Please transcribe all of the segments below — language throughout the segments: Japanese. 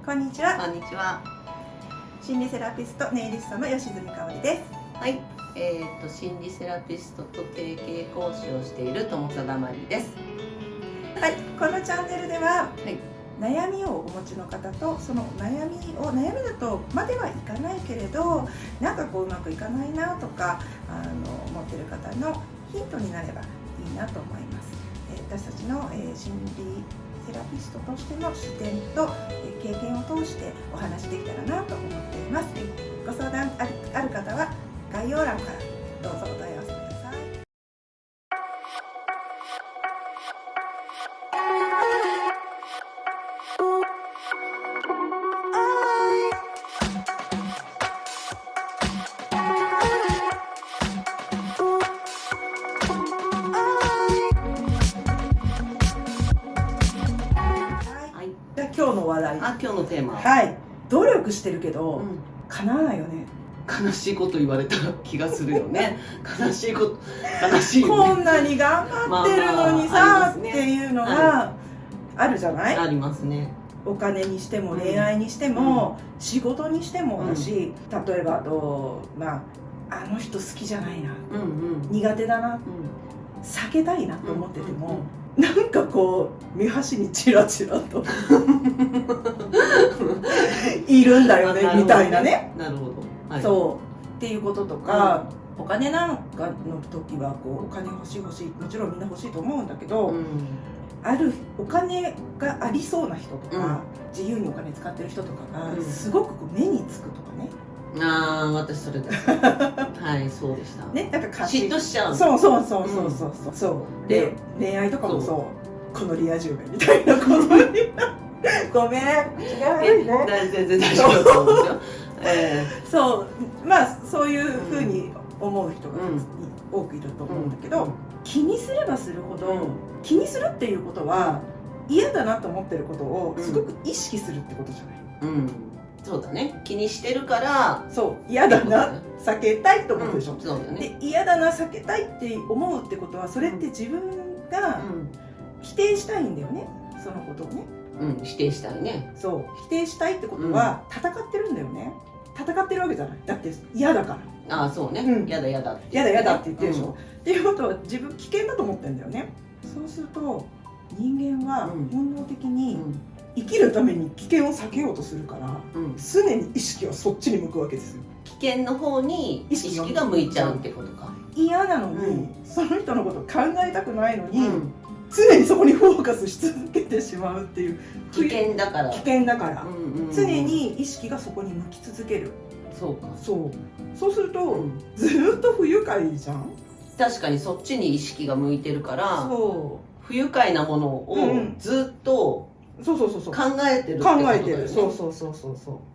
こんにちは。こんにちは。心理セラピスト、ネイリストの吉住香織です。はい、心理セラピストと提携講師をしている友貞まりです。はい、このチャンネルでは、はい、悩みをお持ちの方と、その悩みだとまではいかないけれど、なんかこううまくいかないなとか持ってる方のヒントになればいいなと思います。私たちの、心理セラピストとしての視点と、経験を通してお話できたらなと思っています。ご相談ある方は概要欄からどうぞお問い合わせください。今日の話題。今日のテーマ。はい。努力してるけど、叶わないよね。悲しいこと言われた気がするよね。悲しいよね。こんなに頑張ってるのにさ、っていうのがあるじゃない？ありますね。お金にしても恋愛にしても、仕事にしてもだし、例えばあの人好きじゃないな、苦手だな、避けたいなと思ってても、なんかこう目端にチラチラといるんだよねみたいなね。なるほど。そうっていうこととか、お金なんかの時はこうお金欲しいもちろんみんな欲しいと思うんだけど、あるお金がありそうな人とか、自由にお金使ってる人とかがすごくこう目につくとかね。私それです。はい、そうでした。ね、なんか嫉妬しちゃう。そうで恋愛とかもそうこのリア充めみたいなことにごめん違うね。全然大丈夫だと思うんですよ。そうそういうふうに思う人が多くいると思うんだけど、気にすればするほど、気にするっていうことは嫌だなと思ってることをすごく意識するってことじゃない？そうだね。気にしてるから嫌だな、避けたいと思うでしょ。そうだね。で嫌だな、避けたいって思うってことは、それって自分が否定したいんだよね、そのことをね。否定したいね。そう否定したいってことは戦ってるんだよね。戦ってるわけじゃない。だって嫌だから。そうね。嫌だって言ってるでしょ。っていうことは自分危険だと思ってるんだよね。そうすると人間は本能的に生きるために危険を避けようとするから、常に意識はそっちに向くわけですよ。危険の方に意識が向いちゃうってことか。嫌なのに、その人のことを考えたくないのに、常にそこにフォーカスし続けてしまうっていう。危険だから常に意識がそこに向き続ける。そうすると、ずっと不愉快じゃん。確かにそっちに意識が向いてるから、不愉快なものをずっと考えてるってことだよね。そう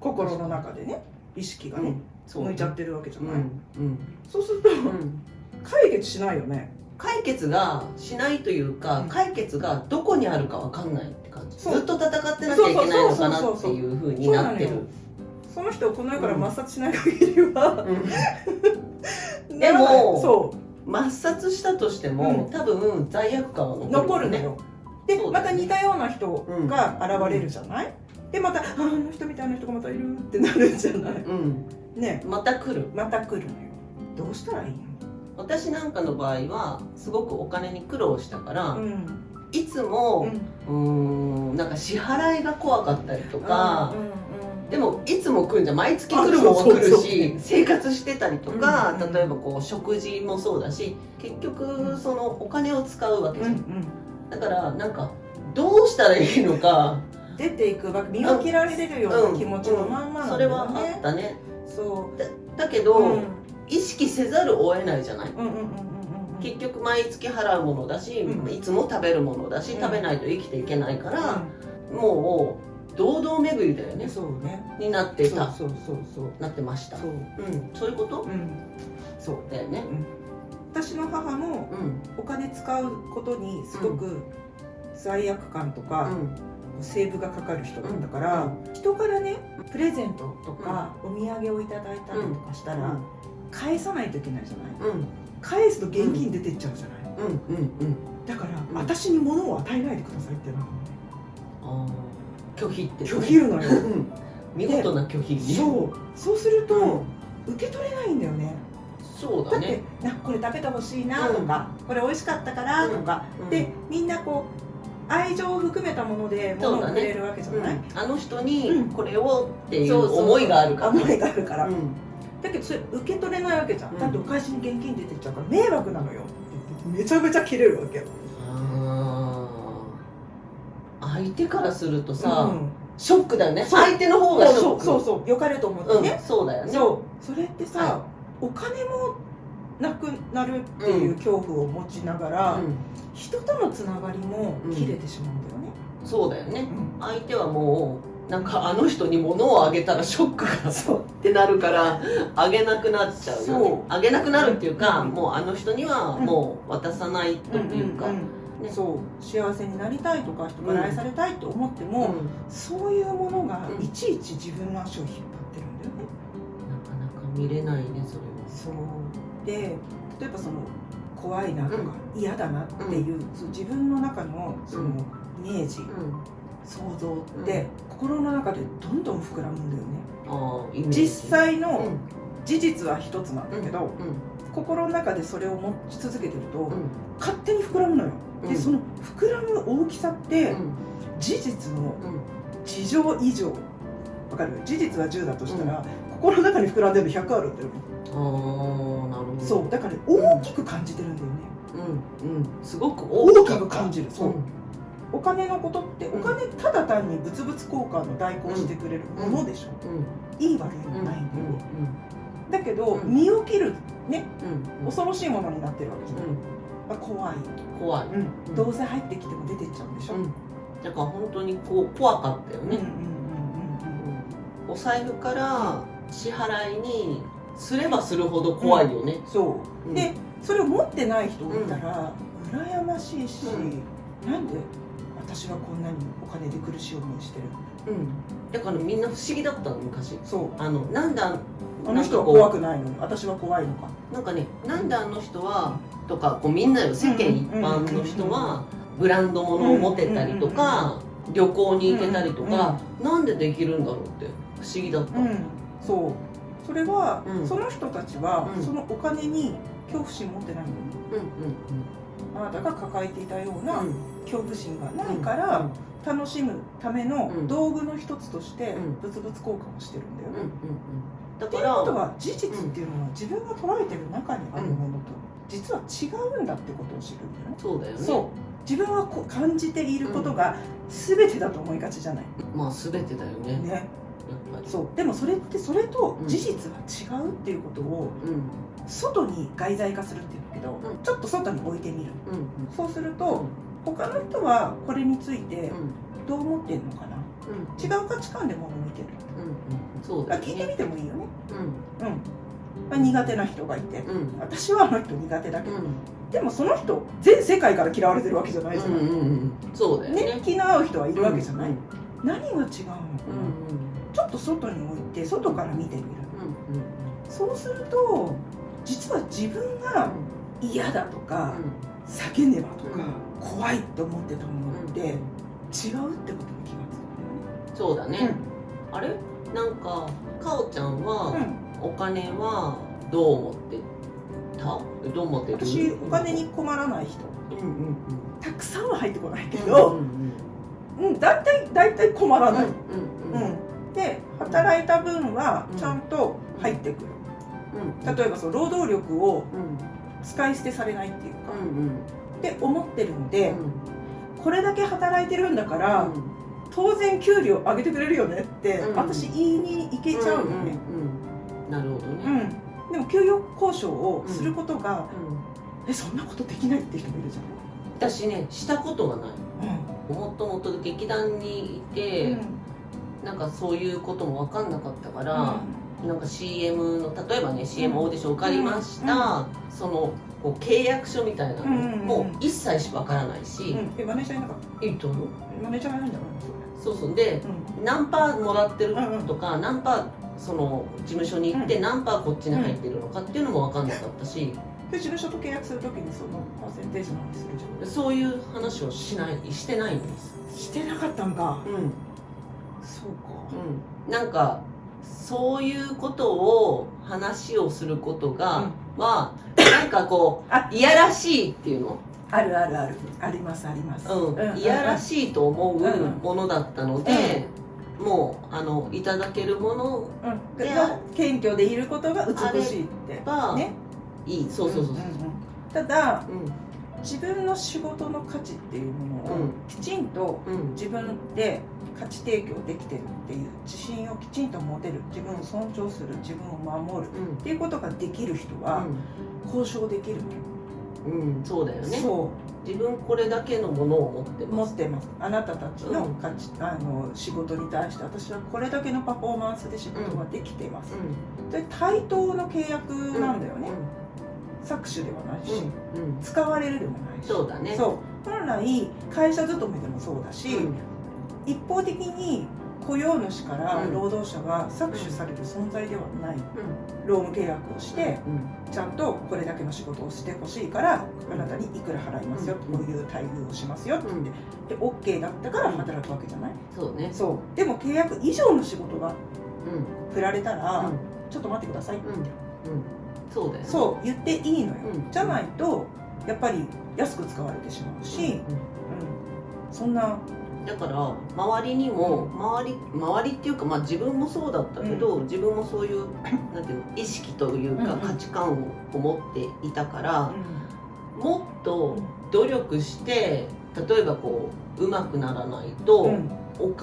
心の中でね、意識がね、向いちゃってるわけじゃない。そうすると解決しないよね。解決がしないというか、解決がどこにあるかわかんないって感じ。ずっと戦ってなきゃいけないのかなっていう風になってる。その人をこの世から抹殺しない限りは、でも抹殺したとしても多分罪悪感は残るのよ。でまた似たような人が現れるじゃない。でまたあの人みたいな人がまたいるってなるじゃない。ね、また来るのよ。どうしたらいいの？私なんかの場合はすごくお金に苦労したから、いつもなんか支払いが怖かったりとか、でもいつも来るんじゃん。毎月来るもんは来るし、生活してたりとか、例えばこう食事もそうだし、結局そのお金を使うわけじゃん。だからなんかどうしたらいいのか、出ていくわけ、身を切られるような気持ちのまんまなんだよね。それはあったね。だけど意識せざるを得ないじゃない。結局毎月払うものだし、いつも食べるものだし、食べないと生きていけないから、もう堂々巡りだよね。になってた。なってました。そういうこと？そうだよね。私の母もお金使うことにすごく罪悪感とかセーブがかかる人だったから、人からねプレゼントとかお土産をいただいたりとかしたら返さないといけないじゃない。返すと現金出てっちゃうじゃない。だから、私に物を与えないでくださいってなるのね。拒否ってね、拒否るのよ、見事な拒否ね。そうすると、受け取れないんだよね。そうだね。だってこれ食べてほしいなとか、これ美味しかったからとか、でみんなこう愛情を含めたもので物をくれるわけじゃない、あの人にこれをっていう思いがあるから、思いがあるから、だけどそれ受け取れないわけじゃん、だってお返しに現金出てっちゃうから迷惑なのよってめちゃめちゃキレるわけよ。相手からするとさ、ショックだよね。相手の方がショック。そう良かれと思ってね、そうだよね。それってさ、お金もなくなるっていう恐怖を持ちながら、人とのつながりも切れてしまうんだよね。そうだよね。相手はもうなんかあの人に物をあげたらショックがってなるからあげなくなっちゃうよね。あげなくなるっていうか、もうあの人にはもう渡さないというか、そう幸せになりたいとか人から愛されたいと思っても、そういうものがいちいち自分の足を引っ張ってるんだよね。なかなか見れないね、それは。そうで、例えばその怖いなとか嫌だなっていう、自分の中のそのイメージ、想像って心の中でどんどん膨らむんだよね。実際の事実は一つなんだけど、心の中でそれを持ち続けてると、勝手に膨らむのよ。でその膨らむ大きさって、事実の事乗以上。わかる？事実は10だとしたら、心の中に膨らんでるの100あるんだよね。なるほど。そうだから大きく感じてるんだよね。すごく大きく感じる。そう。お金のことって、お金ただ単に物々交換の代行してくれるものでしょ。いい悪いもないんだよね。だけど身を切るね、恐ろしいものになってるわけじゃない。怖い。どうせ入ってきても出てっちゃうんでしょ。だから本当にこう怖かったよね。お財布から支払いにすればするほど怖いよね。そうでそれを持ってない人がいたら羨ましいし、なんで私はこんなにお金で苦しい思いしてるの。だからみんな不思議だったの昔。そうなんであの人は怖くないのに私は怖いのか。なんかね、なんであの人はとかこうみんなよ、世間一般の人はブランド物を持てたりとか旅行に行けたりとか、なんでできるんだろうって不思議だった。そうそれは、その人たちは、そのお金に恐怖心持ってないんだよね。あなたが抱えていたような恐怖心がないから、楽しむための道具の一つとして物々交換をしてるんだよね。っていうことは事実っていうのは自分が捉えてる中にあるものと実は違うんだってことを知るんだよね。そうだよね。そう自分はこう感じていることが全てだと思いがちじゃない。まあ全てだよね。やっぱり。そうでもそれってそれと事実は違うっていうことを外に外在化するっていうんだけど、ちょっと外に置いてみる。そうすると他の人はこれについてどう思ってるのかな、違う価値観でも見てる。そうだね。聞いてみてもいいよね。苦手な人がいて、私はあの人苦手だけど、でもその人全世界から嫌われてるわけじゃないじゃない。そうだよね。気の合う人はいるわけじゃない。何が違うのかな、ちょっと外に置いて外から見てみる。そうすると実は自分が嫌だとか、避けねばとか、怖いって思ってたものって違うってことに気がつくんだよね。そうだね。あれなんかかおちゃんはお金はどう思ってた？どう思ってる？私お金に困らない人、たくさんは入ってこないけど、だいたい困らない。で働いた分はちゃんと入ってくる。例えばその労働力を使い捨てされないっていうか、って思ってるんで、これだけ働いてるんだから。当然給料上げてくれるよねって私言いに行けちゃうよね。なるほどね。でも給与交渉をすることがそんなことできないって人もいるじゃん。私ねしたことがない。もともと劇団にいてなんかそういうことも分かんなかったから、なんか CM の例えばね CM オーディション受かりました、そのこう契約書みたいなのも一切分からないし。マネージャーいなかった？いいと思う。マネージャーがいないんだろう。そうで、何パーもらってるとか、何パーその事務所に行って何パーこっちに入ってるのかっていうのも分かんなかったし、で事務所と契約するときにそのパーセンテージの話するじゃん。そういう話をしてないんです。してなかったんか。そうか、なんかそういうことを話をすることが、なんかこういやらしいっていうのあるありますいやらしいと思うものだったので、もういただけるもので謙虚でいることが美しいってね、いい。そうただ、自分の仕事の価値っていうものをきちんと自分で価値提供できてるっていう自信をきちんと持てる、自分を尊重する、自分を守るっていうことができる人は交渉できる。そうだよね。そう自分これだけのものを持ってます。あなたたちの価値、仕事に対して私はこれだけのパフォーマンスで仕事ができています。で対等の契約なんだよね。搾取ではないし、使われるでもないし。そうだね。本来会社勤めでもそうだし、一方的に雇用主から労働者は搾取される存在ではない、労務契約をして、ちゃんとこれだけの仕事をしてほしいからあなたにいくら払いますよ、こういう待遇をしますよって言って、で OK だったから働くわけじゃない。そうね。でも契約以上の仕事が振られたら、ちょっと待ってくださいって、そうだよね。そう言っていいのよ、じゃないとやっぱり安く使われてしまうし、そんな。だから周りにも周りっていうか、自分もそうだったけど、自分もそういうなんていうの意識というか価値観を持っていたから、もっと努力して例えばこう上手くならないと、労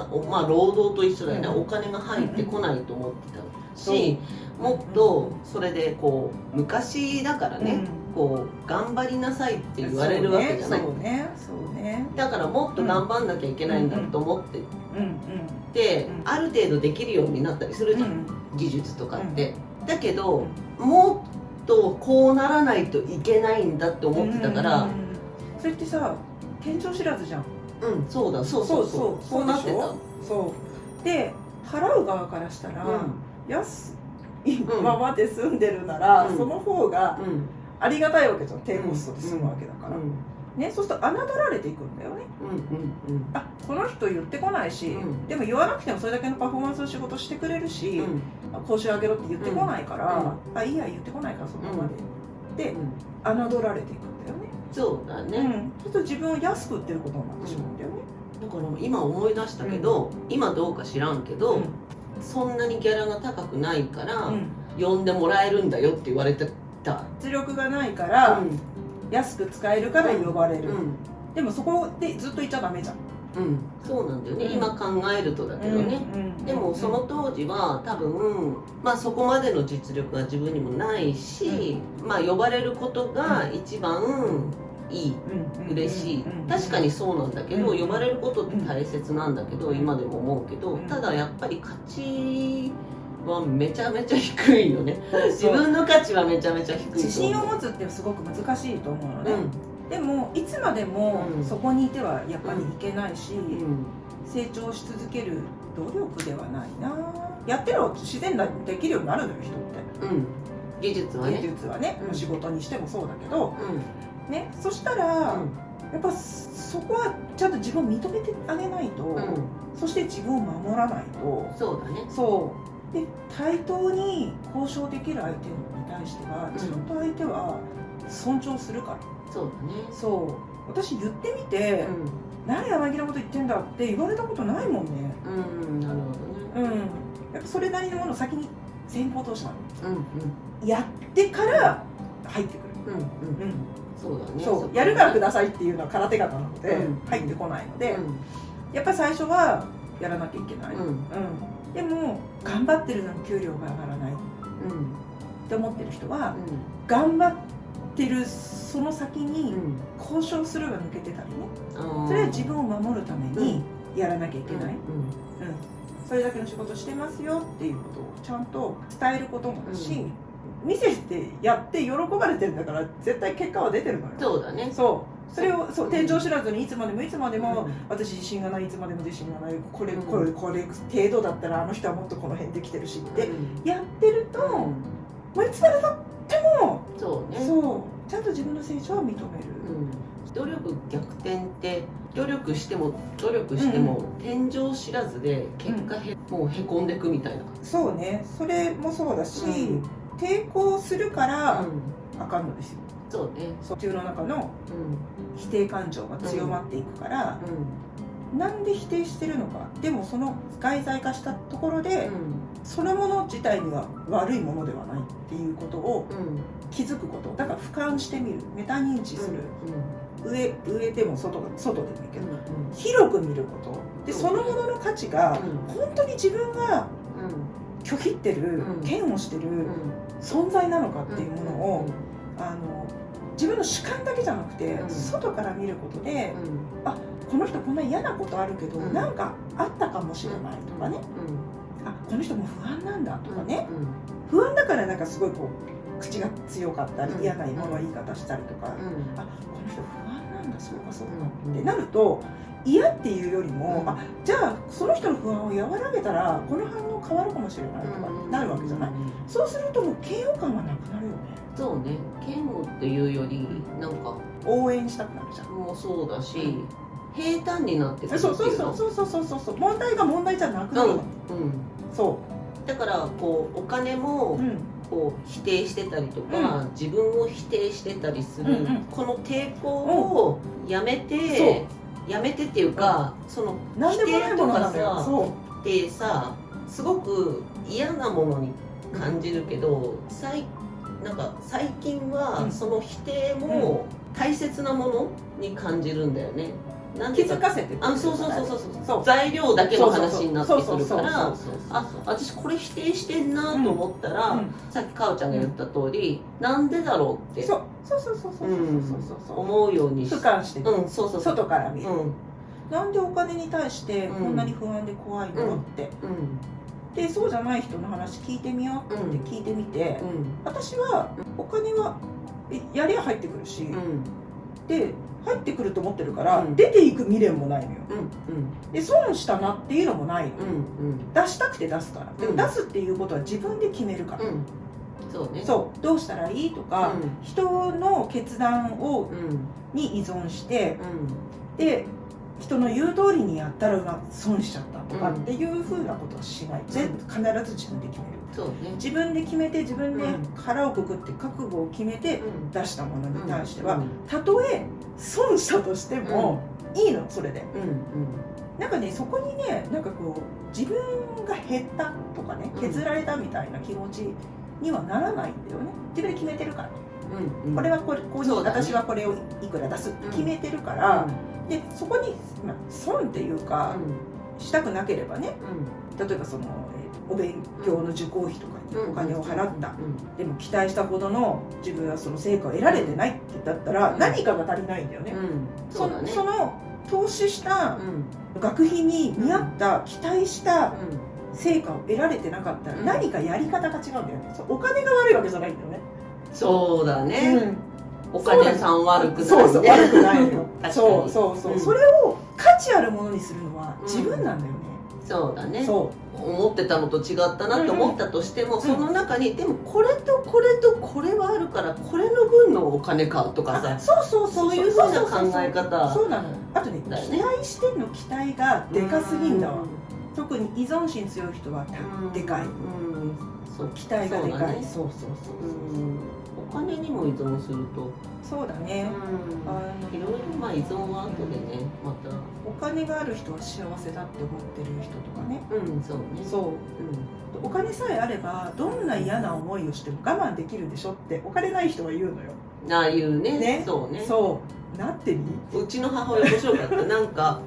働と一緒だよね、お金が入ってこないと思ってたし、もっとそれでこう昔だからね、こう頑張りなさいって言われるわけじゃない。そうね。だからもっと頑張んなきゃいけないんだと思ってで、ある程度できるようになったりするじゃん、技術とかって。だけどもっとこうならないといけないんだって思ってたから、それってさ天井知らずじゃん。そうだ、そうなってた。で払う側からしたら、安いままで住んでるなら、その方がありがたいわけじゃん、低コストで済むわけだから、ね、そうすると侮られていくんだよね。この人言ってこないし、でも言わなくてもそれだけのパフォーマンスの仕事してくれるし、報酬上げろって言ってこないから、いいや言ってこないからそのままで、で侮られていくんだよね。そうだね。そうすると自分を安く売ってることになってしまうんだよね。だから今思い出したけど、今どうか知らんけど、そんなにギャラが高くないから、呼んでもらえるんだよって言われてた。実力がないから、安く使えるから呼ばれる、でもそこでずっといちゃダメじゃん。そうなんだよね、今考えるとだけどね、でもその当時は多分そこまでの実力が自分にもないし、呼ばれることが一番いい、嬉しい。確かにそうなんだけど、呼ばれることって大切なんだけど、今でも思うけど、ただやっぱり価値はめちゃめちゃ低いよね。自分の価値はめちゃめちゃ低いと思う。自信を持つってすごく難しいと思うのね、でもいつまでもそこにいてはやっぱりいけないし、成長し続ける努力ではないな。やってると自然にできるようになるのよ、人って。技術はね、仕事にしてもそうだけど、ね、そしたら、やっぱそこはちゃんと自分を認めてあげないと、そして自分を守らないと。そうだね。で対等に交渉できる相手に対してはちゃんと相手は尊重するから。そうだね。私言ってみて、何山木のこと言ってんだって言われたことないもんね。なるほどね。やっぱそれなりのものを先に先行投資なの、やってから入ってくる。そうだね。やるからくださいっていうのは空手方なので、入ってこないので、やっぱり最初はやらなきゃいけない。でも頑張ってるのに給料が上がらないって思ってる人は、頑張ってるその先に交渉するが抜けてたりね、それは自分を守るためにやらなきゃいけない、それだけの仕事してますよっていうことをちゃんと伝えることもだし、見せてやって喜ばれてるんだから絶対結果は出てるのよ。そうだね。それを天井知らずにいつまでも、私自信がない、いつまでも自信がない、これ程度だったらあの人はもっとこの辺できてるしってやってると、いつまでたってもちゃんと自分の成長を認める。努力逆転って努力しても天井知らずで結果もうへこんでくみたいな。そうね、それもそうだし、抵抗するからあかんのですよ。そうね。自分の中の否定感情が強まっていくから、なんで否定してるのか。でもその外在化したところで、そのもの自体には悪いものではないっていうことを気づくこと。だから俯瞰してみる、メタ認知する、上でも外でもいいけど、広く見ることで、そのものの価値が本当に自分が拒否ってる、嫌悪してる存在なのかっていうものを自分の主観だけじゃなくて、外から見ることで、あ、この人こんな嫌なことあるけど、なんかあったかもしれないとかね、あ、この人も不安なんだとかね、不安だからなんかすごいこう口が強かったり、嫌なもの言い方したりとか、あ、この人不安なんだ、そうかそうかってなると、嫌っていうよりも、あ、じゃあその人の不安を和らげたらこの反応変わるかもしれないとかなるわけじゃない。そうするともう嫌悪感がなくなるよね。そうね、嫌悪っていうよりなんか応援したくなるじゃん。もうそうだし、平坦になってくるっていうの。そう問題が問題じゃなくなるの。そうだからこうお金もこう否定してたりとか、自分を否定してたりする、この抵抗をやめてっていうか、その否定とかさってさ、すごく嫌なものに感じるけど、なんか最近はその否定も大切なものに感じるんだよね。気づかせて、そう材料だけの話になってくるから、あ、私これ否定してんなと思ったら、さっきかおちゃんが言った通り、なんでだろうって思うように俯瞰して外から見る。なんでお金に対してこんなに不安で怖いのって、でそうじゃない人の話聞いてみようって聞いてみて、私はお金はやりゃ入ってくるし、で入ってくると思ってるから、出ていく未練もないのよ。で損したなっていうのもないの。出したくて出すから。でも出すっていうことは自分で決めるから。そうね。そうどうしたらいいとか、人の決断に依存して、で人の言う通りにやったら損しちゃったとかっていうふうなことはしない。必ず自分で決める。そうね、自分で決めて、自分で腹をくくって覚悟を決めて出したものに対しては、たとえ損したとしてもいいの、それで。なんかね、そこにね、なんかこう自分が減ったとかね、削られたみたいな気持ちにはならないんだよね。自分で決めてるから。これはこういう、私はこれをいくら出すって決めてるから、でそこに、損っていうか、したくなければね、例えばそのお勉強の受講費とかにお金を払った、でも期待したほどの自分はその成果を得られてないってだったら、何かが足りないんだよね。その投資した学費に見合った期待した成果を得られてなかったら、何かやり方が違うんだよね。お金が悪いわけじゃないんだよね。そうだね、お金さん悪くないね。そう悪くないのよ。それを価値あるものにするのは自分なんだよね。そうだね。思ってたのと違ったなって思ったとしても、その中にでもこれとこれとこれはあるからこれの分のお金かとかさ、そういうふうな考え方。そうなの。あとね、期待してんの期待がでかすぎんだわ。特に依存心強い人はでかい。期待がでかい。お金にも依存すると、そうだね、いろいろ依存は後でね、またお金がある人は幸せだって思ってる人とかね、お金さえあればどんな嫌な思いをしても我慢できるでしょってお金ない人は言うのよ。言うね。そうなってみ、うちの母親面白かった。なんか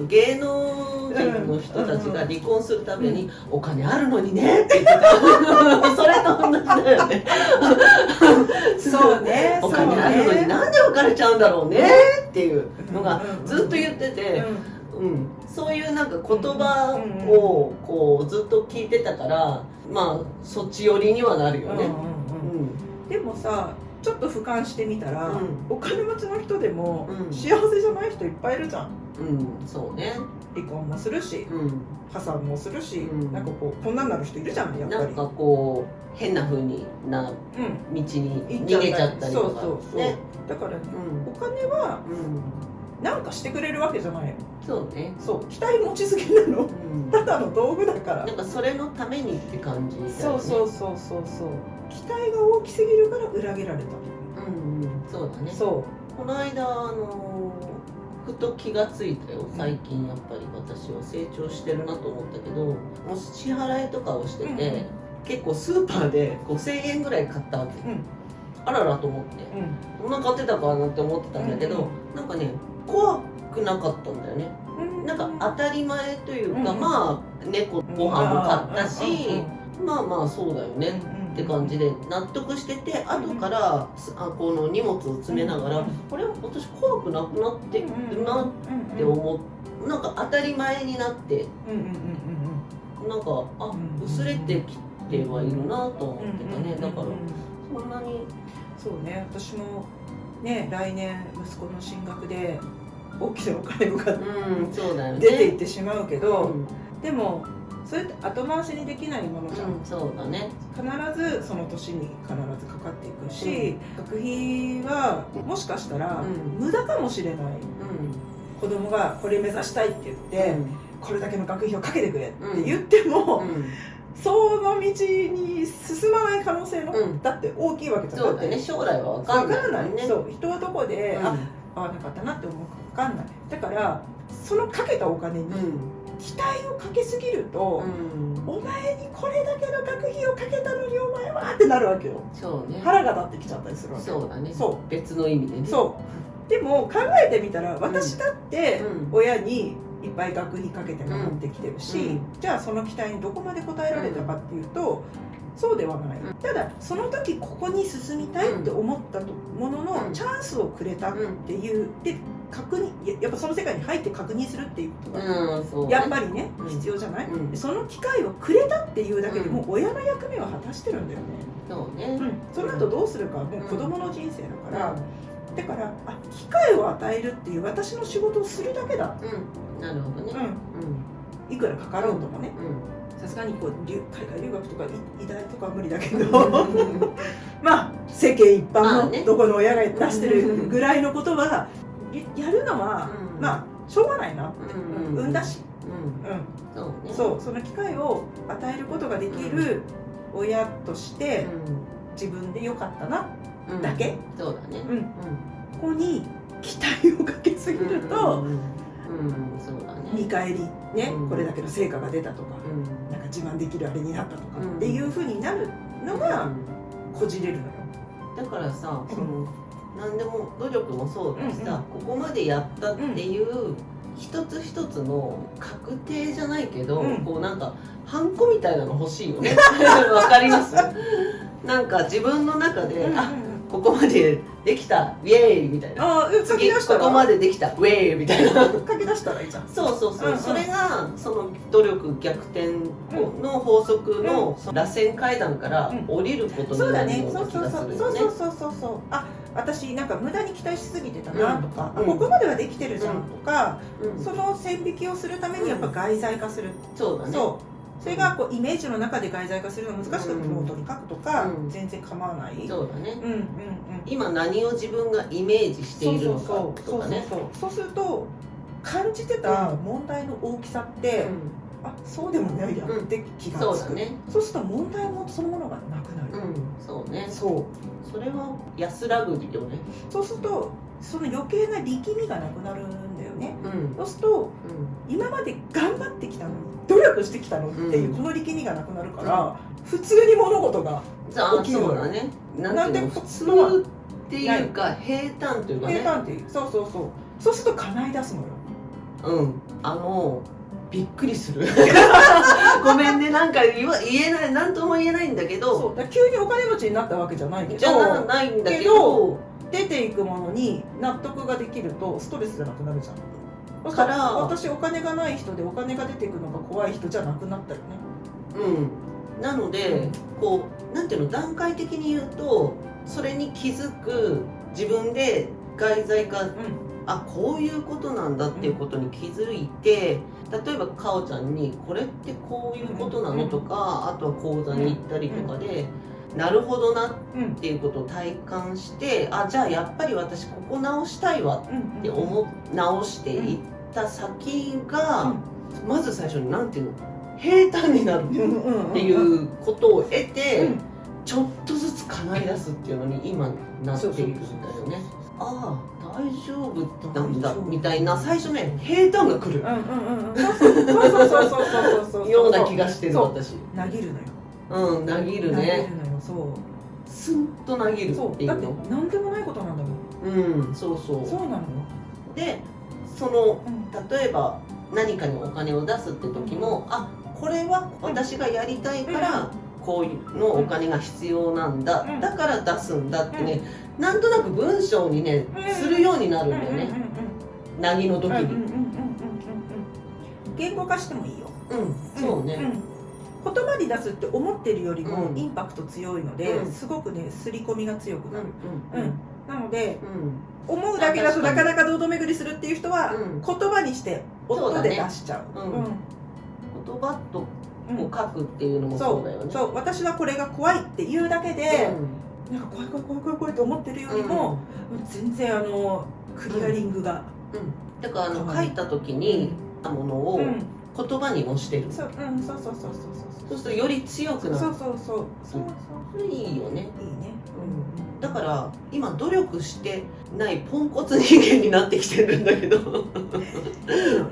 芸能人の人たちが離婚するために、お金あるのにねって言ってた。それと同じだよね。そうね、お金あるのになんで別れちゃうんだろうねっていうのがずっと言ってて、そういうなんか言葉をこうずっと聞いてたから、そっち寄りにはなるよね。でもさ、ちょっと俯瞰してみたら、お金持ちの人でも幸せじゃない人いっぱいいるじゃん。そうね。離婚もするし、破産もするし、なんかこんなんなる人いるじゃん、やっぱり。なんかこう変な風な道に逃げちゃったりとかね。だからね、お金はなんかしてくれるわけじゃないの。そうね。そう期待持ちすぎなの、ただの道具だから。なんかそれのためにって感じだよね。そう期待が大きすぎるから裏切られた。そうだね。そうこの間ふと気がついたよ。最近やっぱり私は成長してるなと思ったけど、もし支払いとかをしてて、結構スーパーで5000円ぐらい買ったわけ、あららと思って、そんな買ってたかなって思ってたんだけど、なんかね怖くなかったんだよね。なんか当たり前というか、まあ猫ご飯も買ったし、まあまあそうだよねって感じで納得してて、後からこの荷物を詰めながら、これ私怖くなくなってるなって思う。なんか当たり前になって、なんか薄れてきてはいるなと思ってたね。だからそんなに。そうね、私もね来年息子の進学で大きなお金が出ていってしまうけど、でもそれって後回しにできないものじゃん。そうだね。必ずその年に必ずかかっていくし、学費はもしかしたら無駄かもしれない。子供がこれ目指したいって言って、これだけの学費をかけてくれって言っても、その道に進まない可能性のだって大きいわけじゃん。そうだね、将来は分からないね。そう、人はどこで合わなかったなって思うか分かんない。だからそのかけたお金に期待をかけすぎると、お前にこれだけの学費をかけたのにお前はってなるわけよ。そうね。腹が立ってきちゃったりするわけ。そうだね。そう、別の意味でね。そう。でも考えてみたら、私だって親にいっぱい学費かけてもらってきてるし、じゃあその期待にどこまで応えられたかっていうと、そうではない。ただその時ここに進みたいって思ったもののチャンスをくれたっていうで、確認、やっぱその世界に入って確認するっていうことがやっぱりね必要じゃない。その機会をくれたっていうだけでも親の役目は果たしてるんだよね。そうね。その後どうするかはもう子供の人生だから。だから機会を与えるっていう私の仕事をするだけだ。なるほどね。いくらかかろうともね。さすがにこう海外留学とか医大とかは無理だけどまあ世間一般のどこの親が出してるぐらいのことはやるのはまあしょうがないなって。産んだし、そうその機会を与えることができる親として自分でよかったなだけ。そうだね。ここに期待をかけすぎると見返りね、これだけの成果が出たとか、なんか自慢できるあれになったとかっていうふうになるのがこじれるのよ。だからさ、その何でも努力もそうだしさ、ここまでやったっていう一つ一つの確定じゃないけど、こうなんかハンコみたいなの欲しいよね。わかります？なんか自分の中でここまでできたイエーイみたいな、次ここまでできたウェーイみたいな書き出したらいいじゃん。そう、それがその努力逆転の法則の螺旋階段から降りることになるような気がするよね。そう私なんか無駄に期待しすぎてたなとか、ここまではできてるじゃんとか、その線引きをするためにやっぱ外在化する。そうだね。それがこうイメージの中で外在化するのが難しくてノートに書くとか全然構わない。そうだね。今何を自分がイメージしているのかとかね。そうすると感じてた問題の大きさってそうでもないやって気がつく。そうすると問題もそのものがなくなる。そうね。それは安らぐよね。そうするとその余計な力みがなくなるんだよね。そうすると今まで頑張ってきたのに努力してきたのっていうこの力みがなくなるから普通に物事が起きるのよね。なんて普通っていうか平坦というかね。平坦っていう。そうすると叶い出すのよ。びっくりする。ごめんね、なんか言えない、なんとも言えないんだけど。だ急にお金持ちになったわけじゃないけど。じゃないんだけど。出ていくものに納得ができるとストレスじゃなくなるじゃん。だから私お金がない人でお金が出ていくのが怖い人じゃなくなったよね。なので、こうなんていうの、段階的に言うとそれに気づく自分で外在化、こういうことなんだっていうことに気づいて、例えばかおちゃんにこれってこういうことなのとか、あとは講座に行ったりとかでなるほどなっていうことを体感して、あ、じゃあやっぱり私ここ直したいわって直していった先が、まず最初になんていうの、平坦になるっていうことを得て、ちょっとずつ叶い出すっていうのに今なっているんだよね。ああ、大丈夫なんだみたいな、最初ね、平坦が来るような気がしてる、私。なぎるのよ。なぎるね。そう。スンとなぎるっていうの。だって何でもないことなんだもん。そうそう。そうなのよ。で、例えば何かにお金を出すって時も、あ、これは私がやりたいから、こういうのお金が必要なんだ、だから出すんだってね、なんとなく文章にね、するようになるんだよね、なぎの時に。言語化してもいいよ。そうね。言葉に出すって思ってるよりもインパクト強いので、すごくね、刷り込みが強くなる。なので、思うだけだとなかなか堂々巡りするっていう人は、言葉にして音で出しちゃう。言葉とを書くっていうのもそうだよね。そう、私はこれが怖いっていうだけで、なんか怖いと思ってるよりも、全然クリアリングが。だから書いた時にものを言葉にもしてる。そうするとより強くなる。それいいよね。いいね。だから今努力してないポンコツ人間になってきてるんだけど。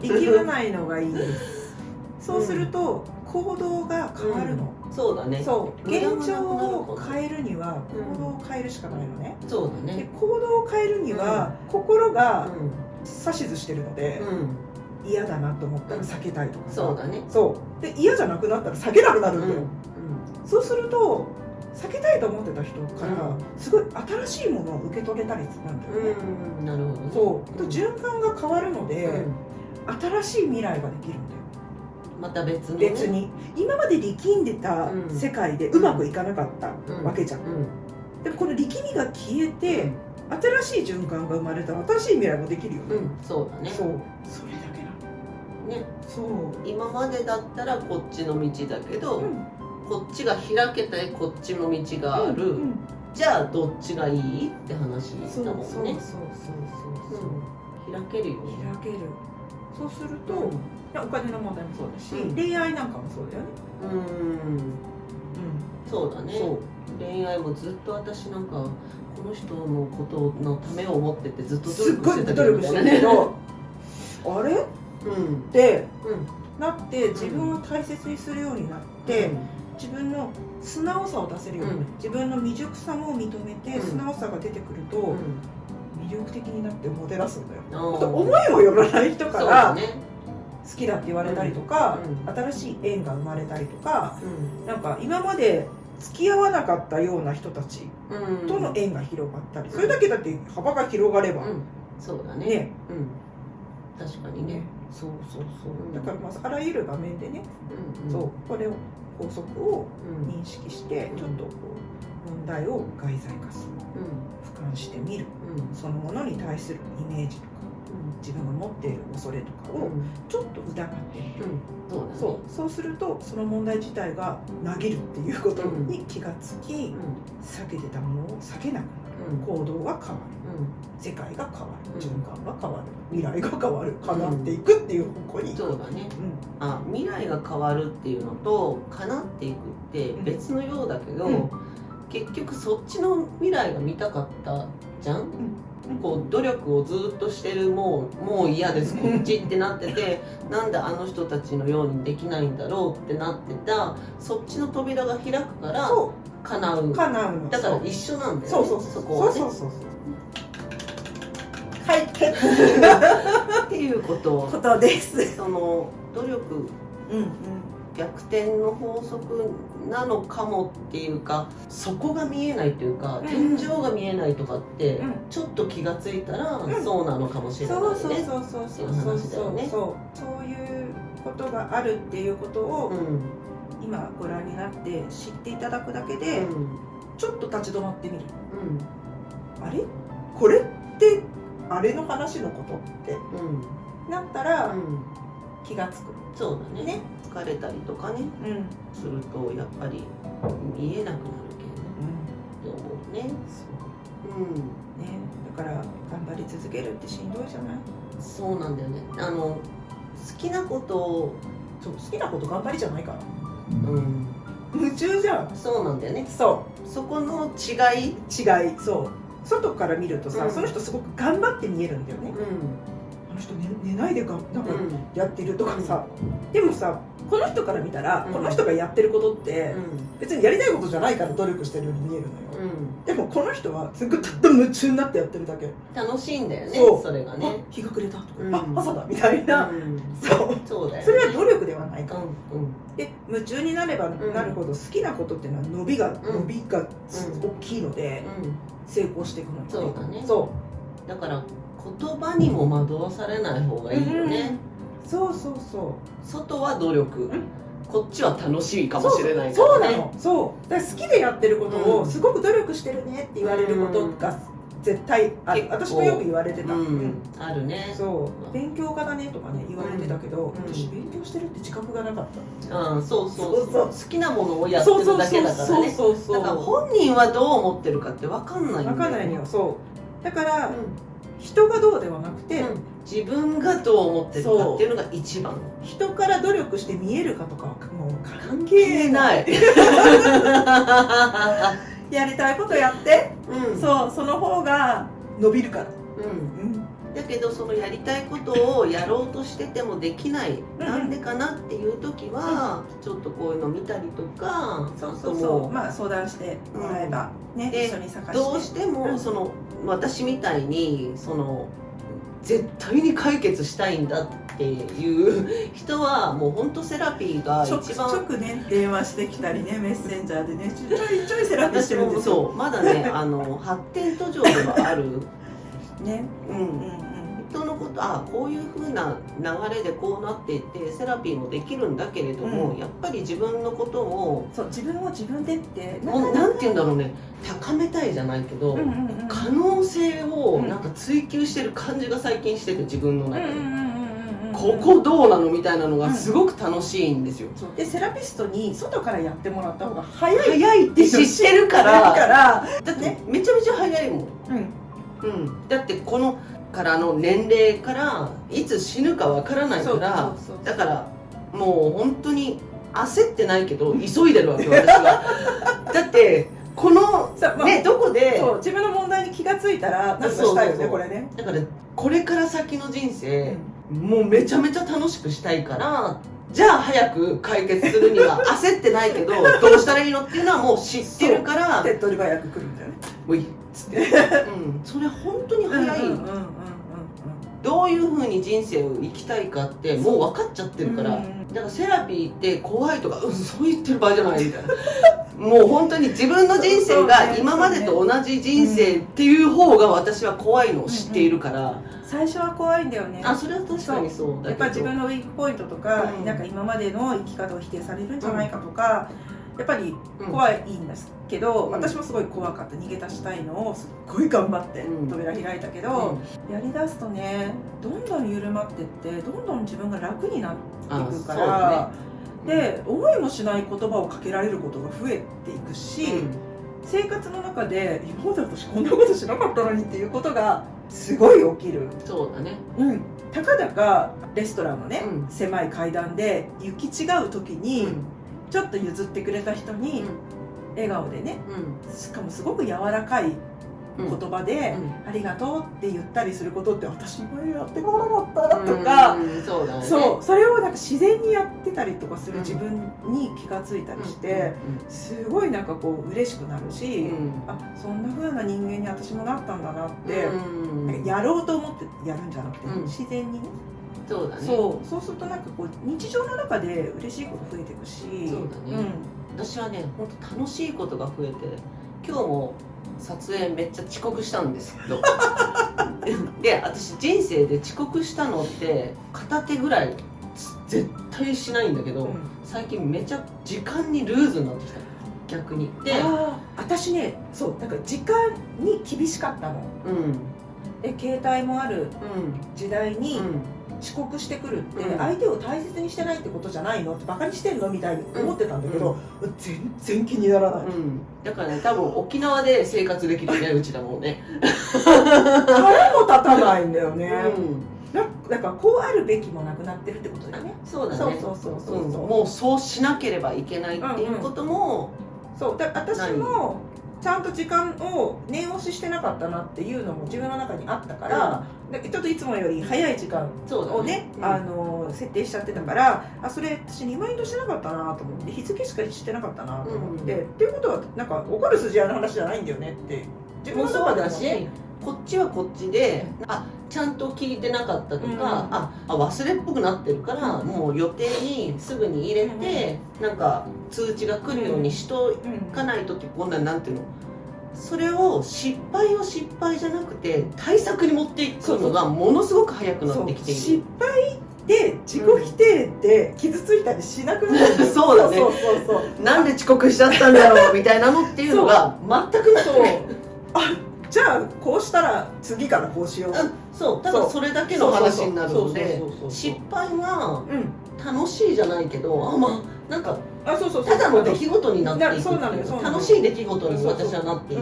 力まないのがいいです。そうすると行動が変わるの。そうだね。そう。現状を変えるには行動を変えるしかないのね。そうだね。で行動を変えるには心が指図してるので、嫌だなと思ったら避けたいとか。そうだね。そう。で嫌じゃなくなったら避けなくなるんだよ。そうすると避けたいと思ってた人からすごい新しいものを受け取れたりするんだよね。なるほどね。そう。循環が変わるので、新しい未来ができるんだよ。また別の、別に今まで力んでた世界でうまくいかなかったわけじゃん。でもこの力みが消えて、新しい循環が生まれたら新しい未来もできるよね。そうだね。そう。それだけなの。ね。そう。今までだったらこっちの道だけど、こっちが開けてこっちの道がある。じゃあどっちがいいって話だもんね。そう。開けるよね。開ける。そうすると、お金の問題もそうだし、恋愛なんかもそうだよね。そうだね。恋愛もずっと私なんかこの人のことのためを思っててずっと努力してたけど、あれってなって自分を大切にするようになって、自分の素直さを出せるように、自分の未熟さも認めて素直さが出てくると魅力的になってモテ出すんだよ。思いもよらない人から好きだって言われたりとか、新しい縁が生まれたりとか、なんか今まで付き合わなかったような人たちとの縁が広がったり、それだけだって幅が広がれば、そうだね。確かにね。そう。だからまずあらゆる場面でね、そうこれを法則を認識してちょっとこう問題を外在化する、俯瞰してみる、そのものに対するイメージとか自分が持っている恐れとかをちょっと疑ってみる。そうするとその問題自体がなぎるっていうことに気がつき、避けてたものを避けなくなる、行動が変わる、世界が変わる、循環が変わる、未来が変わる、叶っていくっていう方向に。そうだね。未来が変わるっていうのと叶っていくって別のようだけど、結局そっちの未来が見たかったじゃん。こう努力をずっとしてる、もう嫌ですこっちってなっててなんであの人たちのようにできないんだろうってなってた、そっちの扉が開くから叶う。だから一緒なんだよね。そこはね。解決っていうことです。その努力、逆転の法則なのかもっていうか、そこが見えないというか、天井が見えないとかってちょっと気がついたらそうなのかもしれないねっていう話だよね。そういうことがあるっていうことを今ご覧になって知っていただくだけでちょっと立ち止まってみる。あれこれってあれの話のことってなったら気がつく。そうだね。疲れたりとかね、するとやっぱり見えなくなるけどね。って思うね。ね、だから頑張り続けるってしんどいじゃない。そうなんだよね。好きなことを好きなこと頑張りじゃないから。うん夢中じゃん。そうなんだよね。そこの違い。そう外から見るとさ、その人すごく頑張って見えるんだよね。あの人寝ないでなんかやってるとかさ、でもさこの人から見たら、この人がやってることって別にやりたいことじゃないから努力してるように見えるのよ。でもこの人はすごいたった夢中になってやってるだけ。楽しいんだよね。それがね。日が暮れたとか、朝だみたいな。そうだよね。それは努力ではないから。で夢中になればなるほど好きなことっていうのは伸びが大きいので成功していくのよね。そうだね。だから言葉にも惑わされない方がいいよね。そう外は努力、こっちは楽しいかもしれないからね。らね。だから好きでやってることをすごく努力してるねって言われることが絶対ある。私もよく言われてた。あるね。勉強家だねとかね言われてたけど、私勉強してるって自覚がなかった。そう好きなものをやってるだけだからね。だから本人はどう思ってるかって分かんないんだよね。分かんないのよ。だから人がどうではなくて、自分がどう思ってるかっていうのが一番。人から努力して見えるかとかはもう関係ない。やりたいことやって、その方が伸びるから。だけどそのやりたいことをやろうとしててもできない、なんでかなっていう時はちょっとこういうの見たりとか、まあ相談してもらえばね、一緒に探して。どうしてもその私みたいにその絶対に解決したいんだっていう人はもう本当セラピーが一番直ね電話してきたりね、メッセンジャーでねちょいセラピーしてるんですよ。まだね発展途上ではあるね。人のことこういう風な流れでこうなっていってセラピーもできるんだけれども、やっぱり自分のことを自分を自分でってなんて言うんだろうね、高めたいじゃないけど、可能性をなんか追求してる感じが最近してて、自分の中でここどうなのみたいなのがすごく楽しいんですよ。でセラピストに外からやってもらった方が早いって知ってるからだってね、めちゃめちゃ早いもん。だってこのからの年齢からいつ死ぬかわからないから、だからもう本当に焦ってないけど急いでるわけ私は。だってこのねどこで自分の問題に気がついたら何かしたいよねこれね。だからこれから先の人生もうめちゃめちゃ楽しくしたいから、じゃあ早く解決するには焦ってないけどどうしたらいいのっていうのはもう知ってるから手っ取り早く来るんだよね。もういいっつってそれ本当に早い。どういう風に人生を生きたいかってもう分かっちゃってるから、だからセラピーって怖いとかそう言ってる場合じゃないみたいな。もう本当に自分の人生が今までと同じ人生っていう方が私は怖いのを知っているから、最初は怖いんだよね。それは確かにそうだけど、やっぱ自分のウィークポイントとか、なんか今までの生き方を否定されるんじゃないかとか、やっぱり怖いんですけど、私もすごい怖かった。逃げ出したいのをすっごい頑張って扉開いたけど、やりだすとねどんどん緩まってってどんどん自分が楽になっていくから、で思いもしない言葉をかけられることが増えていくし、生活の中で今まで私こんなことしなかったのにっていうことがすごい起きる。そうだね。たかだかレストランのね、狭い階段で行き違う時に、ちょっと譲ってくれた人に笑顔でね、しかもすごく柔らかい言葉で「ありがとう」って言ったりすることって私もやってこなかったとか、それをなんか自然にやってたりとかする自分に気がついたりしてすごいなんかこう嬉しくなるし、そんな風な人間に私もなったんだなって、やろうと思ってやるんじゃなくて自然にね。そうするとなんかこう日常の中で嬉しいこと増えていくし。そうだね。私はね本当楽しいことが増えて、今日も撮影めっちゃ遅刻したんですけどで私人生で遅刻したのって片手ぐらい絶対しないんだけど、最近めちゃ時間にルーズになってきた逆に。で私ねだから時間に厳しかったの。で携帯もある時代に、遅刻してくるってうん相手を大切にしてないってことじゃないのってバカにしてんのみたいに思ってたんだけど、全然気にならない、だからね、多分沖縄で生活できるね、うちらもね。腹も立たないんだよね、うん、だからこうあるべきもなくなってるってことだよね。そうだね。そうもうそうしなければいけないっていうことも、そうだ私もちゃんと時間を念押ししてなかったなっていうのも自分の中にあったから、ちょっといつもより早い時間をね、設定しちゃってたから、それ私リマインドしてなかったなと思って、日付しかしてなかったなと思って、っていうことはなんか怒る筋合いの話じゃないんだよねって自分の中でもね。こっちはこっちで、ちゃんと聞いてなかったとか、忘れっぽくなってるから、もう予定にすぐに入れて、なんか通知が来るようにしとかないとって、こんなんなんていうの、それを失敗じゃなくて対策に持っていくのがものすごく早くなってきている。失敗で自己否定で傷ついたりしなくなる。そうだね。なんで遅刻しちゃったんだろうみたいなのっていうのが全くない。じゃあこうしたら次からこうしよう。そう、ただそれだけの話になるので、失敗は楽しいじゃないけど、なんかただの出来事になっていく、楽しい出来事に私はなっていっ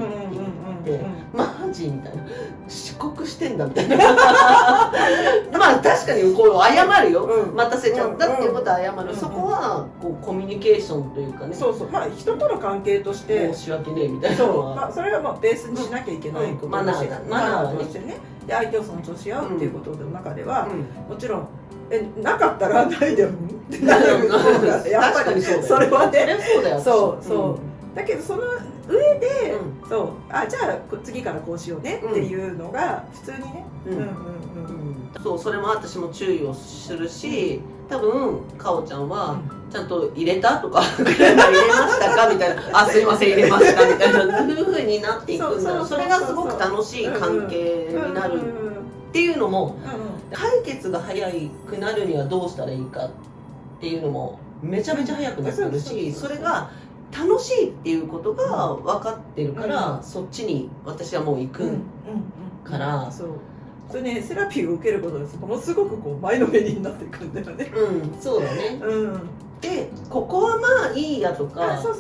て、マジみたいな、遅刻してんだみたいな。まあ確かにこう謝るよ、待たせちゃったっていうことは謝る。そこはこうコミュニケーションというかね、まあ人との関係として申し訳ねえみたいなのは、それはまあベースにしなきゃいけないことだし、マナーとしてね、で相手を尊重し合うっていうことの中では、もちろんなかったらないでもってなるのがやっぱりそれはね、そうだけどその上で、じゃあ次からこうしようねっていうのが普通にね、そう、それも私も注意をするし、多分かおちゃんはちゃんと入れたとか入れましたかみたいな、すいません入れましたみたいなふうになっていくんだら、それがすごく楽しい関係になるっていうのも、解決が早くなるにはどうしたらいいかっていうのもめちゃめちゃ早くなってるし、それが楽しいっていうことが分かってるから、そっちに私はもう行くから。それね、セラピーを受けることですものすごくこう前のめりになっていくんだよね。そうだね。で、ここはまあいいやとか、そう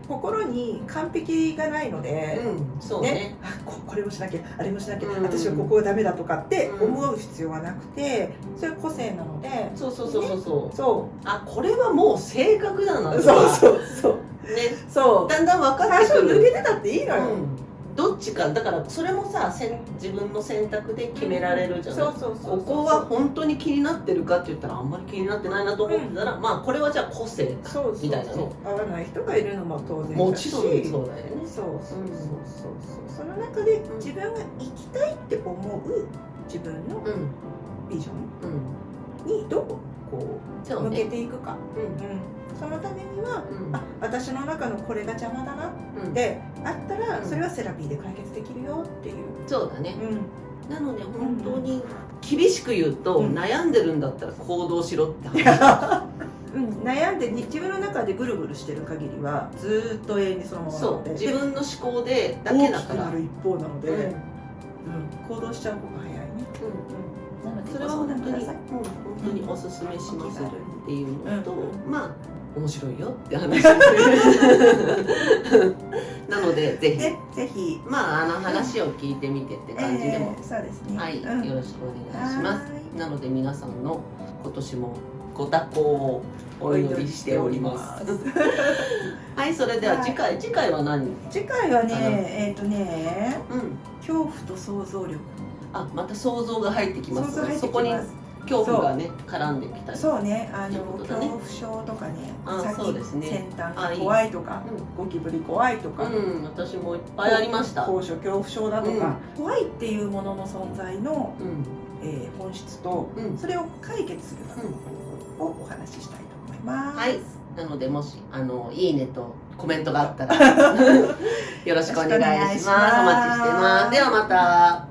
心に完璧がないので、そうね、これもしなきゃあれもしなきゃ、私はここはダメだとかって思う必要はなくて、それは個性なので、これはもう性格だなとか、だんだん分かってくる。最初抜けてたっていいのよ。どっちかだから、それもさ、自分の選択で決められるじゃない。ここは本当に気になってるかって言ったらあんまり気になってないなと思ってたら、まあこれはじゃあ個性みたいなね。合わない人がいるのも当然だし、もちろんそうだよね。その中で自分が生きたいって思う自分のビジョンにどうこう向けていくか。そのためには、私の中のこれが邪魔だなってあったら、それはセラピーで解決できるよっていう。そうだね。なので本当に厳しく言うと、悩んでるんだったら行動しろって話。悩んで自分の中でぐるぐるしてる限りはずっと永遠にそのままなので、自分の思考でだけだから、大きくなる一方なので、行動しちゃう方が早いね。なのでそれは本当におすすめしますっていうのと、まあ面白いよって話なので、ぜひまあ話を聞いてみてって感じでも、はい、よろしくお願いします。なので皆さんの今年もご多幸をお祈りしております。はい、それでは次回は何？次回はね、恐怖と想像力。また想像が入ってきます。そこに恐怖がね絡んできたり。そうね、恐怖症とかね、先端が怖いとか、ゴキブリ怖いとか、私もいっぱいありました。高所恐怖症だとか、怖いっていうものの存在の本質と、それを解決する方法をお話ししたいと思います。はい。なのでもしいいねとコメントがあったらよろしくお願いします。お待ちしてます。ではまた。